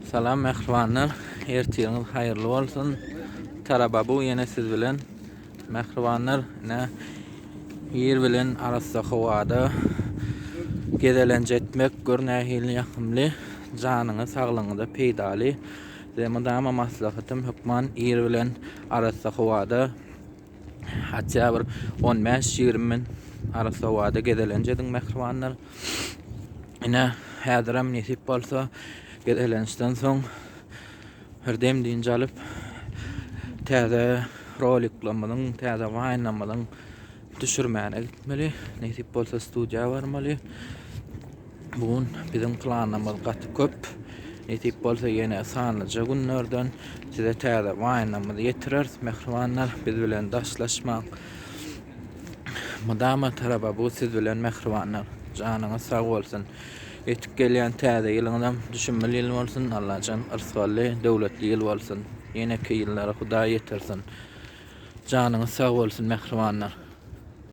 Salam mehribanlar. Ertiýiniz haýyrly bolsun. Taraba bu ýene siz bilen mehribanlar ne ýer bilen arasda howada gedelenje etmek görnähili ýakymly janyňy saglygyňyza peýdali. Dema dama maslahatym hukman ýer bilen arasda howada hatça bir 15-20 min arasda howada gedelenjediň mehribanlar. Ine häziram nesip bolsa gedelenişden soň her demdiňi alyp täze roliklamyň, täze waýnamyň düşürmäne gitmeli. Nesip bolsa studiýa barmaly. Bugun bizim planlarymyz gaty köp. Nesip bolsa ýene sanlyca günlerden size täze waýnamyzy ýetirer. Mehribanlar biz bilen daşlaşmak. Madama taraba bu siz bilen mehribanlar. Janyňyz sag bolsun. Etip gelýän täze ýylyňdan düşünmeli ýyl bolsun. Allah jan yrsaly, döwletli ýyl bolsun. Ýene ki ýyllara Hudaý ýetirsin. Janyňyz sag bolsun mehribanlar.